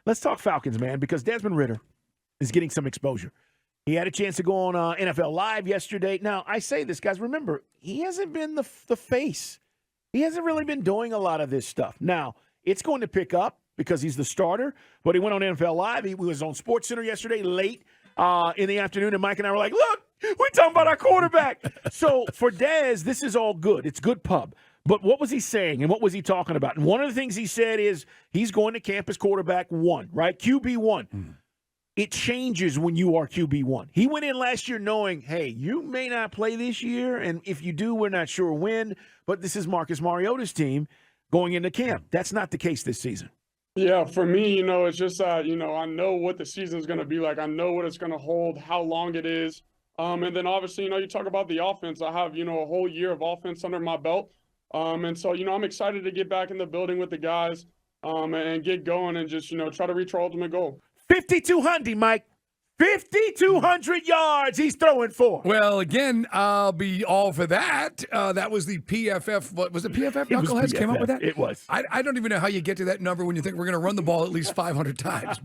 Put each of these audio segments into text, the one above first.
Let's talk Falcons, man, because Desmond Ridder is getting some exposure. He had a chance to go on NFL Live yesterday. Now, I say this, guys, remember, he hasn't been the face. He hasn't really been doing a lot of this stuff. Now, it's going to pick up because he's the starter, but he went on NFL Live. He was on SportsCenter yesterday late in the afternoon, and Mike and I were like, look, we're talking about our quarterback. So for Dez, this is all good. It's good pub. But what was he saying, and what was he talking about? And one of the things he said is he's going to camp as quarterback one, right? QB1. It changes when you are QB1. He went in last year knowing, hey, you may not play this year, and if you do, we're not sure when, but this is Marcus Mariota's team going into camp. That's not the case this season. Yeah, for me, it's just, I know what the season's going to be like. I know what it's going to hold, how long it is. And then obviously, you talk about the offense. I have, a whole year of offense under my belt. And so, I'm excited to get back in the building with the guys and get going and just, try to reach our ultimate goal. 5,200, Mike. 5,200 yards he's throwing for. Well, again, I'll be all for that. That was the PFF. What was it? PFF Knuckleheads came up with that? It was. I don't even know how you get to that number when you think we're going to run the ball at least 500 times,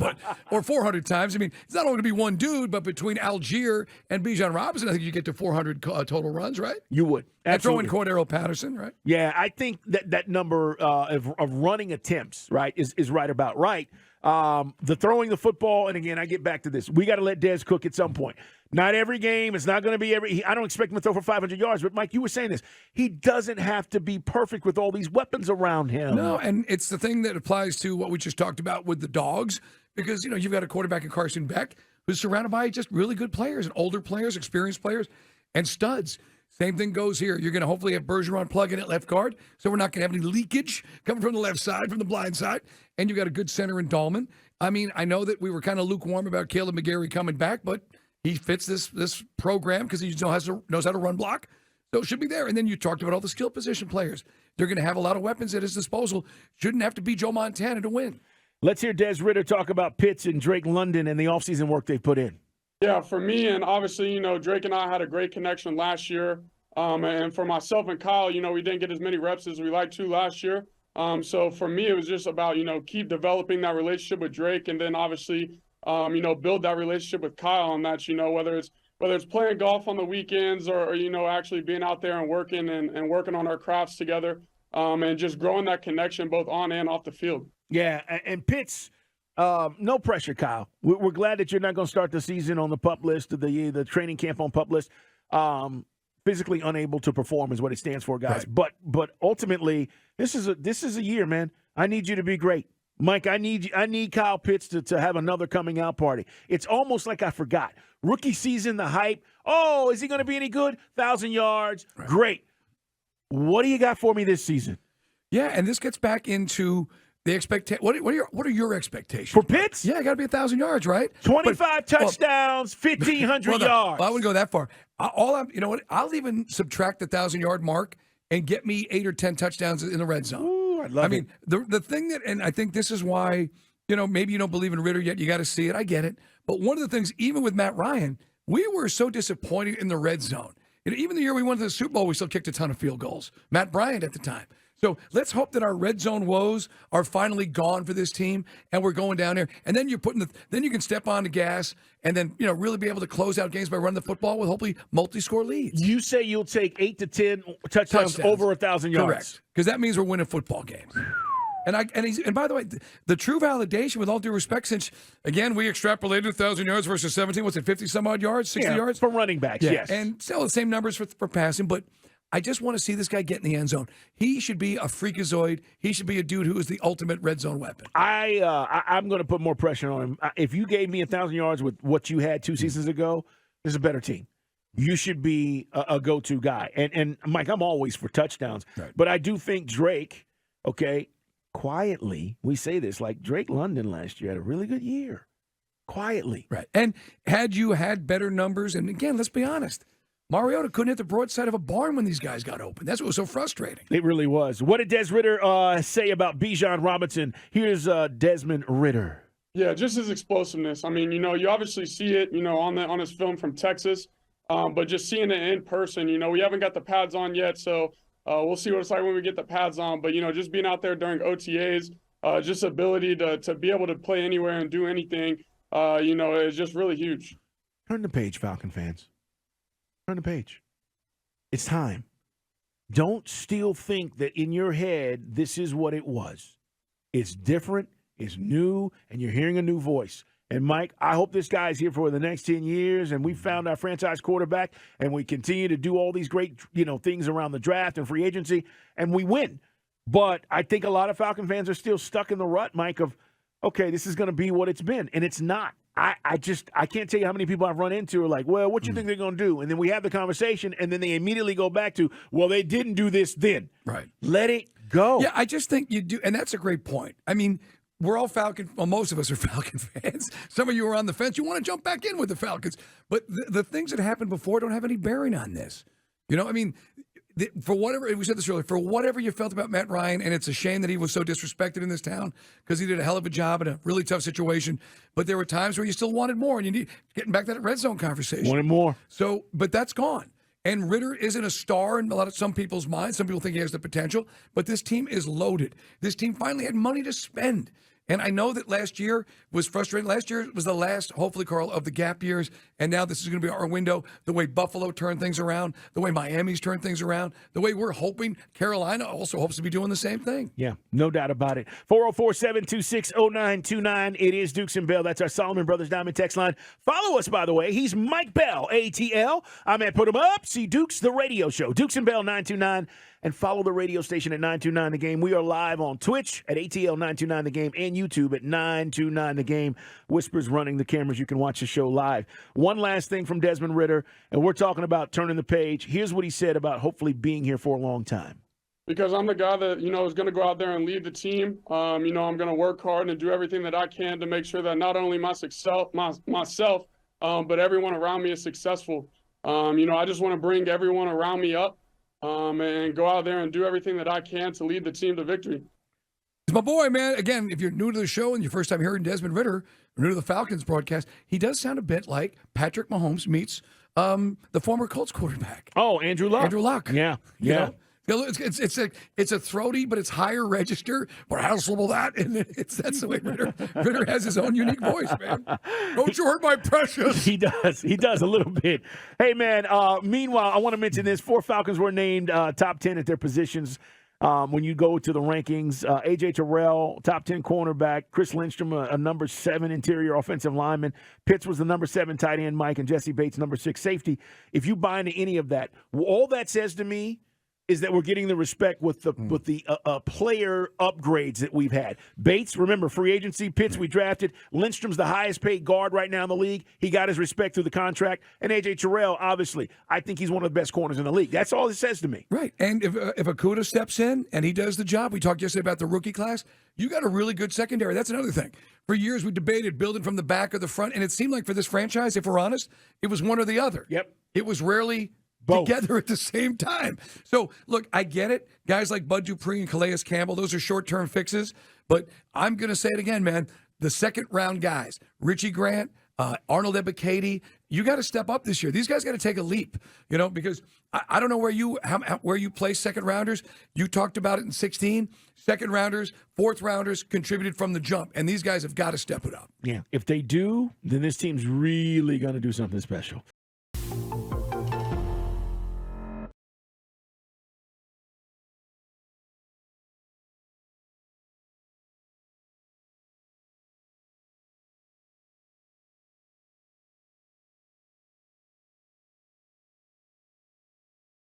or 400 times. I mean, it's not only going to be one dude, but between Algier and Bijan Robinson, I think you get to 400 total runs, right? You would. Absolutely. And throw in Cordero Patterson, right? Yeah, I think that number of running attempts, right, is right about right. The throwing the football, and again, I get back to this. We got to let Dez cook at some point. Not every game. It's not going to be I don't expect him to throw for 500 yards, but Mike, you were saying this. He doesn't have to be perfect with all these weapons around him. No, and it's the thing that applies to what we just talked about with the dogs, because, you've got a quarterback in Carson Beck who's surrounded by just really good players and older players, experienced players, and studs. Same thing goes here. You're going to hopefully have Bergeron plug in at left guard, so we're not going to have any leakage coming from the left side, from the blind side. And you've got a good center in Dahlman. I mean, I know that we were kind of lukewarm about Caleb McGarry coming back, but he fits this program because he knows how to run block. So it should be there. And then you talked about all the skill position players. They're going to have a lot of weapons at his disposal. Shouldn't have to be Joe Montana to win. Let's hear Des Ridder talk about Pitts and Drake London and the offseason work they've put in. Yeah, for me, and obviously, Drake and I had a great connection last year. And for myself and Kyle, we didn't get as many reps as we liked to last year. So for me, it was just about, keep developing that relationship with Drake, and then obviously, build that relationship with Kyle. And that's, whether it's playing golf on the weekends or actually being out there and working and working on our crafts together, and just growing that connection both on and off the field. Yeah, and Pitts, no pressure, Kyle. We're glad that you're not going to start the season on the PUP list, the training camp on PUP list. Physically unable to perform is what it stands for, guys. Right. But ultimately, this is a year, man. I need you to be great. Mike, I need Kyle Pitts to have another coming out party. It's almost like I forgot. Rookie season, the hype. Oh, is he going to be any good? 1,000 yards. Right. Great. What do you got for me this season? Yeah, and this gets back into the expectation. What are your expectations for Pitts? Yeah, got to be 1,000 yards, right? 25 touchdowns, 1,500 yards. Well, I wouldn't go that far. I'll even subtract the 1,000-yard mark and get me 8 or 10 touchdowns in the red zone. Ooh, I love it. The thing that, and I think this is why, maybe you don't believe in Ridder yet. You got to see it. I get it. But one of the things, even with Matt Ryan, we were so disappointed in the red zone. Even the year we went to the Super Bowl, we still kicked a ton of field goals. Matt Bryant at the time. So let's hope that our red zone woes are finally gone for this team, and we're going down there. And then then you can step on the gas, and then really be able to close out games by running the football with hopefully multi-score leads. You say you'll take 8 to 10 touchdowns over 1,000 yards. Correct, because that means we're winning football games. And by the way, the true validation, with all due respect, since again we extrapolated 1,000 yards versus 17, what's it, 50 some odd yards, 60 yards for running backs? Yeah. Yes, and still the same numbers for passing, but. I just want to see this guy get in the end zone. He should be a freakazoid. He should be a dude who is the ultimate red zone weapon. I'm going to put more pressure on him. If you gave me 1,000 yards with what you had 2 seasons ago, there's a better team. You should be a go-to guy. And Mike, I'm always for touchdowns. Right. But I do think Drake, quietly, we say this, like Drake London last year had a really good year. Quietly. Right. And had you had better numbers, and again, let's be honest, Mariota couldn't hit the broadside of a barn when these guys got open. That's what was so frustrating. It really was. What did Des Ridder say about Bijan Robinson? Here's Desmond Ridder. Yeah, just his explosiveness. I mean, you obviously see it, on his film from Texas, but just seeing it in person, we haven't got the pads on yet, so we'll see what it's like when we get the pads on. But, just being out there during OTAs, just ability to be able to play anywhere and do anything, is just really huge. Turn the page, Falcon fans. Turn the page. It's time. Don't still think that in your head this is what it was. It's different, it's new, and you're hearing a new voice. And, Mike, I hope this guy's here for the next 10 years, and we found our franchise quarterback, and we continue to do all these great, things around the draft and free agency, and we win. But I think a lot of Falcon fans are still stuck in the rut, Mike, of, okay, this is going to be what it's been. And it's not. I can't tell you how many people I've run into are like, well, what you think they're going to do? And then we have the conversation, and then they immediately go back to, well, they didn't do this then. Right. Let it go. Yeah, I just think you do. And that's a great point. I mean, we're all most of us are Falcon fans. Some of you are on the fence. You want to jump back in with the Falcons. But the things that happened before don't have any bearing on this. For whatever, we said this earlier, for whatever you felt about Matt Ryan, and it's a shame that he was so disrespected in this town because he did a hell of a job in a really tough situation. But there were times where you still wanted more, and you need getting back to that red zone conversation. Wanted more. So, but that's gone. And Ritter isn't a star in some people's minds. Some people think he has the potential, but this team is loaded. This team finally had money to spend. And I know that last year was frustrating. Last year was the last, hopefully, Carl, of the gap years. And now this is going to be our window. The way Buffalo turned things around, the way Miami's turned things around, the way we're hoping Carolina also hopes to be doing the same thing. Yeah, no doubt about it. 404-726-0929. It is Dukes and Bell. That's our Solomon Brothers Diamond text line. Follow us, by the way. He's Mike Bell, ATL. I'm at Put 'em Up. See Dukes, the radio show. Dukes and Bell 929. And follow the radio station at 929 The Game. We are live on Twitch at ATL 929 The Game and YouTube at 929 The Game. Whispers running the cameras. You can watch the show live. One last thing from Desmond Ritter, and we're talking about turning the page. Here's what he said about hopefully being here for a long time. Because I'm the guy that, is going to go out there and lead the team. I'm going to work hard and do everything that I can to make sure that not only myself, but everyone around me is successful. I just want to bring everyone around me up. And go out there and do everything that I can to lead the team to victory. It's my boy, man. Again, if you're new to the show and your first time hearing Desmond Ritter, or new to the Falcons broadcast, he does sound a bit like Patrick Mahomes meets the former Colts quarterback. Oh, Andrew Luck. Andrew Luck. Yeah. You know? It's a throaty, but it's higher register. But how slow that? And that's the way Ritter has his own unique voice, man. Don't you hurt my precious? He does. He does a little bit. Hey, man. Meanwhile, I want to mention this. 4 Falcons were named top 10 at their positions. When you go to the rankings, A.J. Terrell, top 10 cornerback. Chris Lindstrom, a number 7 interior offensive lineman. Pitts was the number 7 tight end, Mike, and Jessie Bates, number 6 safety. If you buy into any of that, all that says to me is that we're getting the respect with the player upgrades that we've had. Bates, remember, free agency. Pitts, we drafted. Lindstrom's the highest paid guard right now in the league. He got his respect through the contract. And A.J. Terrell, obviously, I think he's one of the best corners in the league. That's all it says to me. Right. And if Okudah steps in and he does the job, we talked yesterday about the rookie class, you got a really good secondary. That's another thing. For years, we debated building from the back or the front, and it seemed like for this franchise, if we're honest, it was one or the other. Yep. It was rarely both together at the same time. So, look, I get it. Guys like Bud Dupree and Calais Campbell, those are short-term fixes. But I'm going to say it again, man. The second-round guys, Richie Grant, Arnold Ebiketie, you got to step up this year. These guys got to take a leap, because I don't know where you place second-rounders. You talked about it in 16. Second-rounders, fourth-rounders contributed from the jump, and these guys have got to step it up. Yeah. If they do, then this team's really going to do something special.